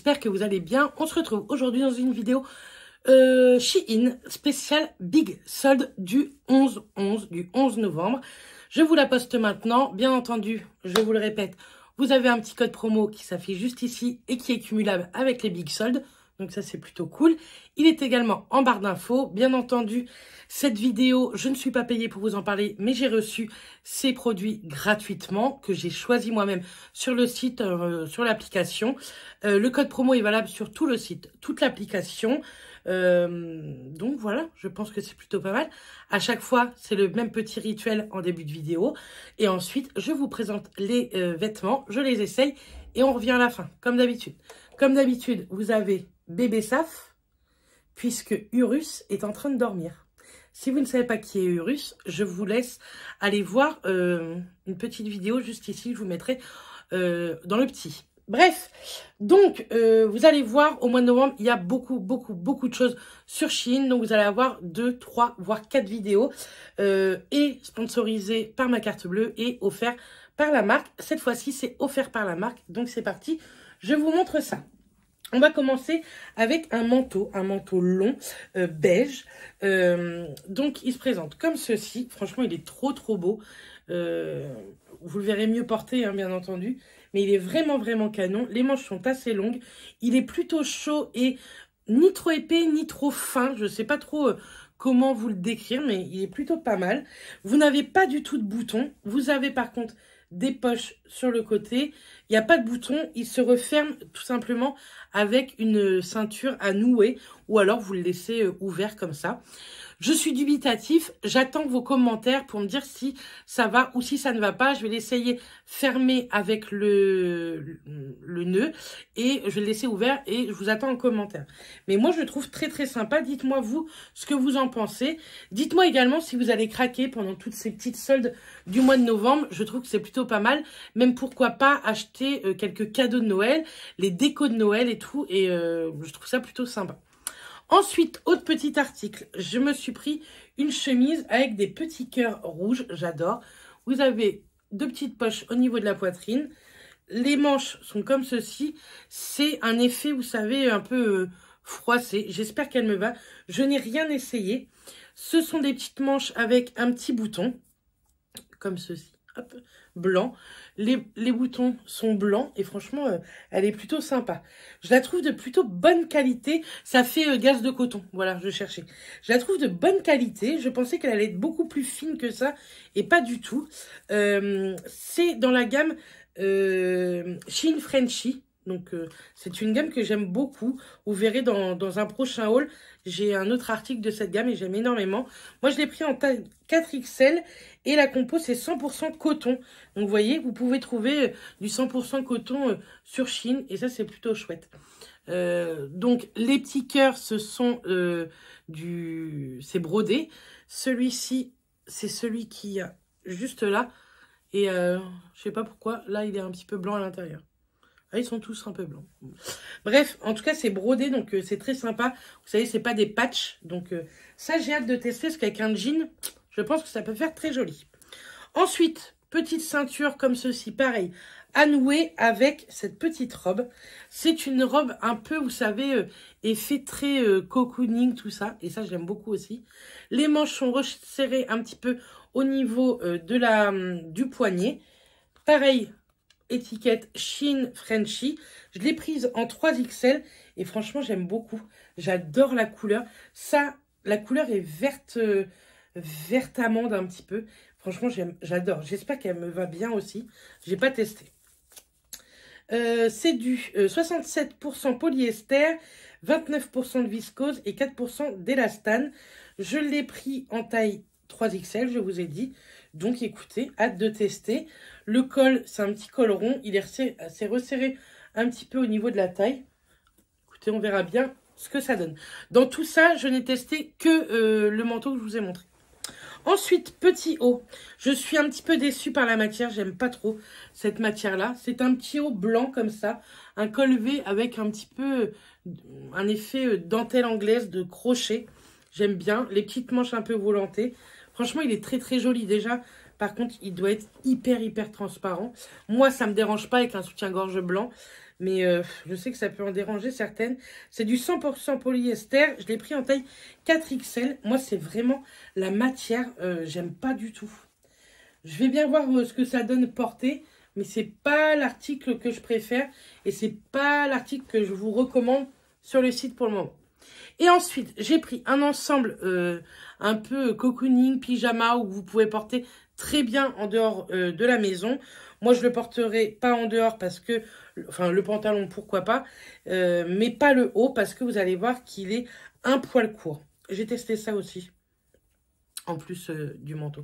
j'espère que vous allez bien. On se retrouve aujourd'hui dans une vidéo Shein spéciale Big Solde du 11 novembre. Je vous la poste maintenant. Bien entendu, je vous le répète, vous avez un petit code promo qui s'affiche juste ici et qui est cumulable avec les Big Soldes. Donc ça, c'est plutôt cool. Il est également en barre d'infos. Bien entendu, cette vidéo, je ne suis pas payée pour vous en parler, mais j'ai reçu ces produits gratuitement que j'ai choisi moi-même sur le site, sur l'application. Le code promo est valable sur tout le site, toute l'application. Donc voilà, je pense que c'est plutôt pas mal. À chaque fois, c'est le même petit rituel en début de vidéo. Et ensuite, je vous présente les vêtements, je les essaye et on revient à la fin, comme d'habitude. Comme d'habitude, vous avez bébé Saf, puisque Urus est en train de dormir. Si vous ne savez pas qui est Urus, je vous laisse aller voir une petite vidéo juste ici, je vous mettrai dans le petit. Bref, donc vous allez voir, au mois de novembre, il y a beaucoup de choses sur Shein. Donc vous allez avoir 2, 3, voire 4 vidéos et sponsorisées par ma carte bleue et offert par la marque. Cette fois-ci, c'est offert par la marque. Donc c'est parti, je vous montre ça. On va commencer avec un manteau long, beige. Donc, il se présente comme ceci. Franchement, il est trop beau. Vous le verrez mieux porté, hein, bien entendu. Mais il est vraiment canon. Les manches sont assez longues. Il est plutôt chaud et ni trop épais, ni trop fin. Je ne sais pas trop comment vous le décrire, mais il est plutôt pas mal. Vous n'avez pas du tout de boutons. Vous avez par contre des poches sur le côté. Il n'y a pas de bouton, il se referme tout simplement avec une ceinture à nouer ou alors vous le laissez ouvert comme ça. Je suis dubitatif, j'attends vos commentaires pour me dire si ça va ou si ça ne va pas. Je vais l'essayer fermé avec le nœud et je vais le laisser ouvert et je vous attends en commentaire. Mais moi je le trouve très sympa, dites-moi vous ce que vous en pensez. Dites-moi également si vous allez craquer pendant toutes ces petites soldes du mois de novembre. Je trouve que c'est plutôt pas mal, même pourquoi pas acheter quelques cadeaux de Noël, les décos de Noël et tout, et je trouve ça plutôt sympa. Ensuite, autre petit article, je me suis pris une chemise avec des petits cœurs rouges, j'adore. Vous avez 2 petites poches au niveau de la poitrine. Les manches sont comme ceci. C'est un effet, vous savez, un peu froissé. J'espère qu'elle me va. Je n'ai rien essayé. Ce sont des petites manches avec un petit bouton, comme ceci. Hop, blanc. Les boutons sont blancs et franchement, elle est plutôt sympa. Je la trouve de plutôt bonne qualité. Ça fait gaze de coton. Voilà, je cherchais. Je la trouve de bonne qualité. Je pensais qu'elle allait être beaucoup plus fine que ça et pas du tout. C'est dans la gamme Shein Frenchy. Donc, c'est une gamme que j'aime beaucoup. Vous verrez dans un prochain haul, j'ai un autre article de cette gamme et j'aime énormément. Moi, je l'ai pris en taille 4XL et la compo, c'est 100% coton. Donc, vous voyez, vous pouvez trouver du 100% coton sur Shein et ça, c'est plutôt chouette. Donc, les petits cœurs, ce sont c'est brodé. Celui-ci, c'est celui qui a juste là. Et je sais pas pourquoi, là, il est un petit peu blanc à l'intérieur. Ah, ils sont tous un peu blancs. Bref, en tout cas, c'est brodé, donc c'est très sympa. Vous savez, c'est pas des patchs. Donc ça, j'ai hâte de tester, parce qu'avec un jean, je pense que ça peut faire très joli. Ensuite, petite ceinture comme ceci, pareil, à nouer avec cette petite robe. C'est une robe un peu, vous savez, effet très cocooning, tout ça. Et ça, j'aime beaucoup aussi. Les manches sont resserrées un petit peu au niveau du poignet. Pareil, étiquette Shein Frenchy. Je l'ai prise en 3XL et franchement, j'aime beaucoup. J'adore la couleur. Ça, la couleur est verte amande un petit peu. Franchement, j'adore. J'espère qu'elle me va bien aussi. J'ai pas testé. C'est du 67% polyester, 29% de viscose et 4% d'élastane. Je l'ai pris en taille 3XL, je vous ai dit. Donc, écoutez, hâte de tester. Le col, c'est un petit col rond. Il s'est resserré un petit peu au niveau de la taille. Écoutez, on verra bien ce que ça donne. Dans tout ça, je n'ai testé que le manteau que je vous ai montré. Ensuite, petit haut. Je suis un petit peu déçue par la matière. J'aime pas trop cette matière-là. C'est un petit haut blanc comme ça. Un col V avec un petit peu un effet dentelle anglaise de crochet. J'aime bien. Les petites manches un peu volantées. Franchement, il est très joli déjà. Par contre, il doit être hyper transparent. Moi, ça me dérange pas avec un soutien-gorge blanc. Mais je sais que ça peut en déranger certaines. C'est du 100% polyester. Je l'ai pris en taille 4XL. Moi, c'est vraiment la matière. J'aime pas du tout. Je vais bien voir ce que ça donne porter. Mais c'est pas l'article que je préfère. Et c'est pas l'article que je vous recommande sur le site pour le moment. Et ensuite, j'ai pris un ensemble un peu cocooning, pyjama, où vous pouvez porter très bien en dehors de la maison. Moi, je le porterai pas en dehors parce que, enfin, le pantalon, pourquoi pas, mais pas le haut parce que vous allez voir qu'il est un poil court. J'ai testé ça aussi, en plus du manteau.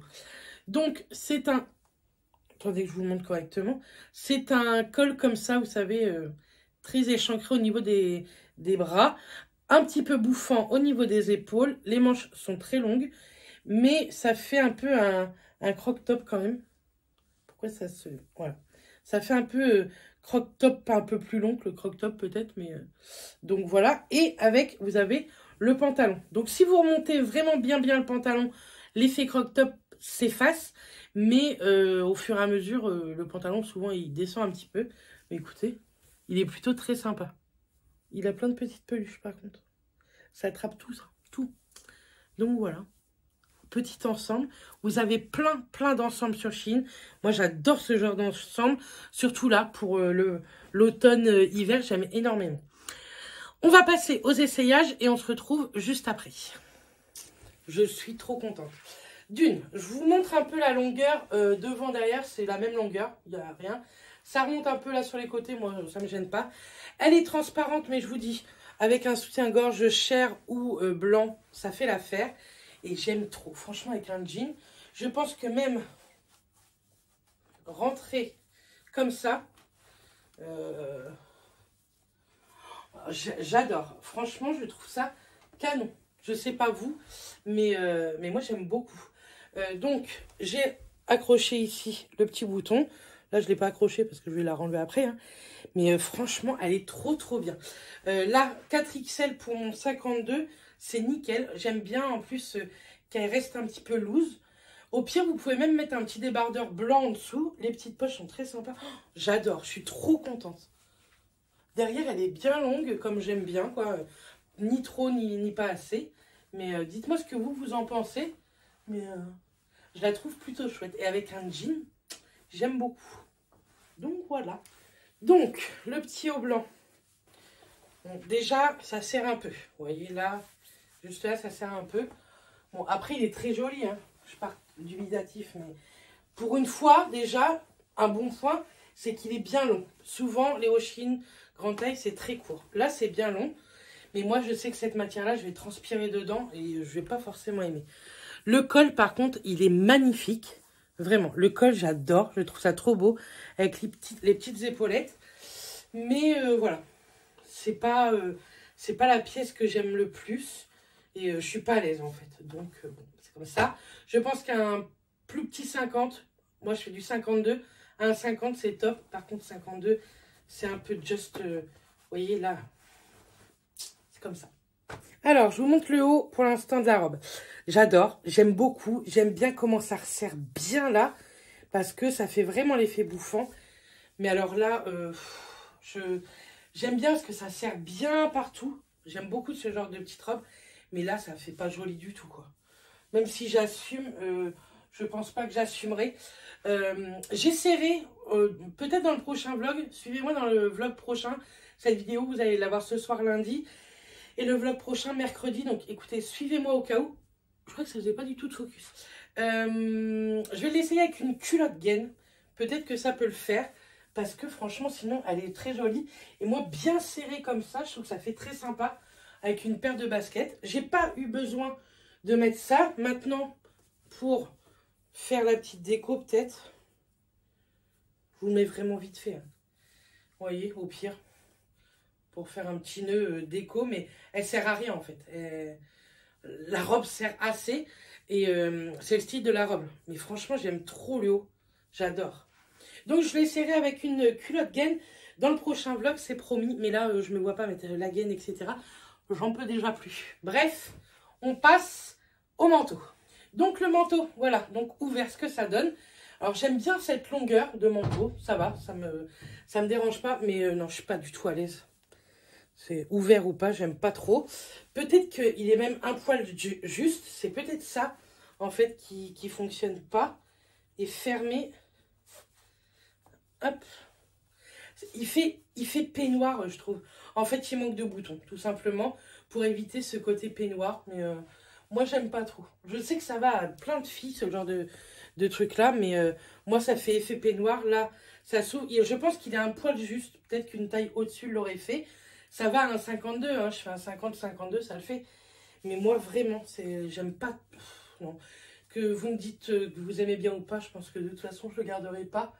Donc, c'est un... Attendez que je vous le montre correctement. C'est un col comme ça, vous savez, très échancré au niveau des bras. Un petit peu bouffant au niveau des épaules. Les manches sont très longues. Mais ça fait un peu un croc-top quand même. Pourquoi ça se... Voilà. Ça fait un peu croc-top, pas un peu plus long que le croc-top peut-être. Mais donc voilà. Et avec, vous avez le pantalon. Donc si vous remontez vraiment bien le pantalon, l'effet croc-top s'efface. Mais au fur et à mesure, le pantalon, souvent, il descend un petit peu. Mais écoutez, il est plutôt très sympa. Il a plein de petites peluches, par contre. Ça attrape tout, ça. Tout. Donc, voilà. Petit ensemble. Vous avez plein d'ensembles sur Shein. Moi, j'adore ce genre d'ensemble. Surtout là, pour l'automne-hiver, j'aime énormément. On va passer aux essayages et on se retrouve juste après. Je suis trop contente. D'une, je vous montre un peu la longueur devant, derrière, c'est la même longueur, il n'y a rien. Ça remonte un peu là sur les côtés, moi ça ne me gêne pas. Elle est transparente, mais je vous dis, avec un soutien-gorge chair ou blanc, ça fait l'affaire. Et j'aime trop, franchement avec un jean, je pense que même rentrer comme ça, j'adore. Franchement, je trouve ça canon. Je sais pas vous, mais moi j'aime beaucoup. Donc, j'ai accroché ici le petit bouton. Là, je ne l'ai pas accroché parce que je vais la renlever après. Hein. Mais franchement, elle est trop bien. Là, 4XL pour mon 52, c'est nickel. J'aime bien en plus qu'elle reste un petit peu loose. Au pire, vous pouvez même mettre un petit débardeur blanc en dessous. Les petites poches sont très sympas. Oh, j'adore, je suis trop contente. Derrière, elle est bien longue, comme j'aime bien, quoi. Ni trop, ni pas assez. Mais dites-moi ce que vous en pensez. Mais je la trouve plutôt chouette. Et avec un jean, j'aime beaucoup. Donc voilà. Donc, le petit haut blanc. Bon, déjà, ça serre un peu. Vous voyez là, juste là, ça serre un peu. Bon, après, il est très joli. Hein. Je pars dubitatif. Mais pour une fois, déjà, un bon point, c'est qu'il est bien long. Souvent, les Shein grande taille, c'est très court. Là, c'est bien long. Mais moi, je sais que cette matière-là, je vais transpirer dedans et je ne vais pas forcément aimer. Le col, par contre, il est magnifique. Vraiment, le col, j'adore. Je trouve ça trop beau. Avec les petites épaulettes. Mais voilà. C'est pas la pièce que j'aime le plus. Et je suis pas à l'aise, en fait. Donc, bon, c'est comme ça. Je pense qu'un plus petit 50, moi, je fais du 52. Un 50, c'est top. Par contre, 52, c'est un peu juste... vous voyez, là, c'est comme ça. Alors, je vous montre le haut pour l'instant de la robe. J'adore, j'aime beaucoup. J'aime bien comment ça resserre bien là. Parce que ça fait vraiment l'effet bouffant. Mais alors là, j'aime bien parce que ça serre bien partout. J'aime beaucoup ce genre de petite robe. Mais là, ça fait pas joli du tout, quoi. Même si j'assume, je pense pas que j'assumerai. J'essaierai, peut-être dans le prochain vlog. Suivez-moi dans le vlog prochain. Cette vidéo, vous allez la voir ce soir lundi. Et le vlog prochain, mercredi. Donc, écoutez, suivez-moi au cas où. Je crois que ça faisait pas du tout de focus. Je vais l'essayer avec une culotte gaine. Peut-être que ça peut le faire. Parce que franchement, sinon, elle est très jolie. Et moi, bien serrée comme ça, je trouve que ça fait très sympa. Avec une paire de baskets. J'ai pas eu besoin de mettre ça. Maintenant, pour faire la petite déco, peut-être. Je vous le mets vraiment vite fait. Hein. Vous voyez, au pire. Pour faire un petit nœud déco, mais elle sert à rien en fait. La robe sert assez et c'est le style de la robe. Mais franchement, j'aime trop le haut. J'adore. Donc, je vais essayer avec une culotte gaine. Dans le prochain vlog, c'est promis. Mais là, je ne me vois pas mettre la gaine, etc. J'en peux déjà plus. Bref, on passe au manteau. Donc, le manteau, voilà. Donc, ouvert, ce que ça donne. Alors, j'aime bien cette longueur de manteau. Ça va, ça me dérange pas. Mais non, je suis pas du tout à l'aise. C'est ouvert ou pas, j'aime pas trop. Peut-être qu'il est même un poil juste. C'est peut-être ça, en fait, qui fonctionne pas. Et fermé. Hop. Il fait peignoir, je trouve. En fait, il manque de boutons, tout simplement, pour éviter ce côté peignoir. Mais moi, j'aime pas trop. Je sais que ça va à plein de filles, ce genre de truc-là. Mais moi, ça fait effet peignoir. Là, ça s'ouvre. Je pense qu'il est un poil juste. Peut-être qu'une taille au-dessus l'aurait fait. Ça va à un 52, hein. Je fais un 50-52, ça le fait. Mais moi, vraiment, j'aime pas. Non. Que vous me dites que vous aimez bien ou pas, je pense que de toute façon, je le garderai pas.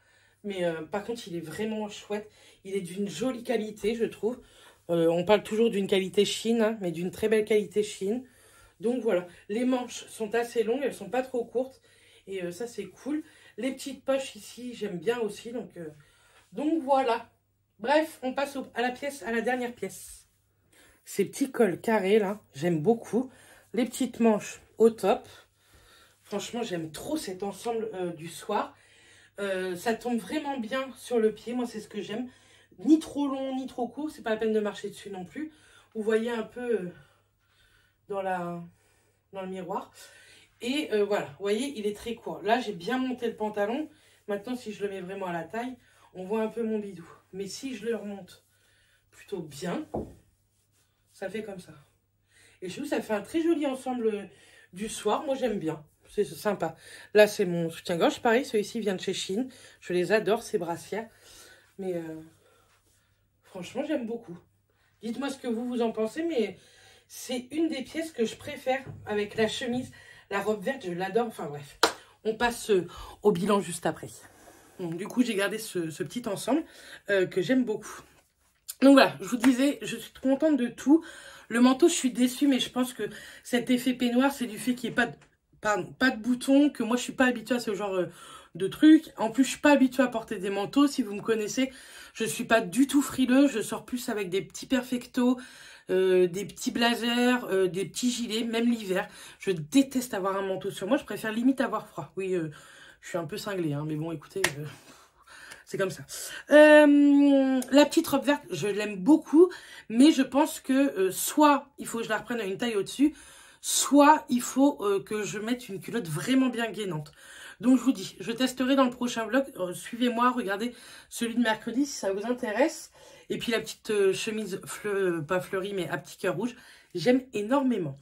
Mais par contre, il est vraiment chouette. Il est d'une jolie qualité, je trouve. On parle toujours d'une qualité Shein, hein, mais d'une très belle qualité Shein. Donc voilà, les manches sont assez longues, elles sont pas trop courtes. Et ça, c'est cool. Les petites poches ici, j'aime bien aussi. Donc voilà. Bref, on passe à la dernière pièce. Ces petits cols carrés, là, j'aime beaucoup. Les petites manches au top. Franchement, j'aime trop cet ensemble du soir. Ça tombe vraiment bien sur le pied. Moi, c'est ce que j'aime. Ni trop long, ni trop court. C'est pas la peine de marcher dessus non plus. Vous voyez un peu dans le miroir. Et voilà, vous voyez, il est très court. Là, j'ai bien monté le pantalon. Maintenant, si je le mets vraiment à la taille, on voit un peu mon bidou. Mais si je le remonte plutôt bien, ça fait comme ça. Et je trouve que ça fait un très joli ensemble du soir. Moi, j'aime bien. C'est sympa. Là, c'est mon soutien-gorge. Pareil, celui-ci vient de chez Shein. Je les adore, ces brassières. Mais franchement, j'aime beaucoup. Dites-moi ce que vous en pensez. Mais c'est une des pièces que je préfère avec la chemise. La robe verte, je l'adore. Enfin bref, on passe au bilan juste après. Donc, du coup, j'ai gardé ce petit ensemble que j'aime beaucoup. Donc voilà, je vous disais, je suis contente de tout. Le manteau, je suis déçue, mais je pense que cet effet peignoir, c'est du fait qu'il n'y ait pas de boutons, que moi, je suis pas habituée à ce genre de truc. En plus, je suis pas habituée à porter des manteaux. Si vous me connaissez, je suis pas du tout frileuse. Je sors plus avec des petits perfectos, des petits blazers, des petits gilets, même l'hiver. Je déteste avoir un manteau sur moi. Je préfère limite avoir froid. Oui, je suis un peu cinglée, hein, mais bon, écoutez... c'est comme ça. La petite robe verte, je l'aime beaucoup. Mais je pense que soit il faut que je la reprenne à une taille au-dessus, soit il faut que je mette une culotte vraiment bien gainante. Donc je vous dis, je testerai dans le prochain vlog. Suivez-moi, regardez celui de mercredi si ça vous intéresse. Et puis la petite chemise, pas fleurie, mais à petit cœur rouge. J'aime énormément.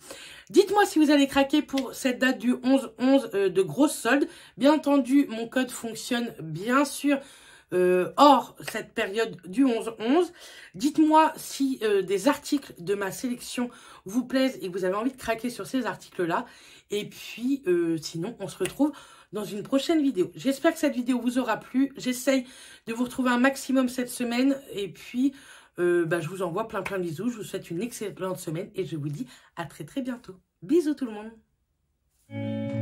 Dites-moi si vous allez craquer pour cette date du 11-11 de grosse solde. Bien entendu, mon code fonctionne bien sûr hors cette période du 11-11. Dites-moi si des articles de ma sélection vous plaisent et que vous avez envie de craquer sur ces articles-là. Et puis, sinon, on se retrouve dans une prochaine vidéo. J'espère que cette vidéo vous aura plu. J'essaye de vous retrouver un maximum cette semaine. Et puis, je vous envoie plein de bisous. Je vous souhaite une excellente semaine et je vous dis à très bientôt. Bisous tout le monde.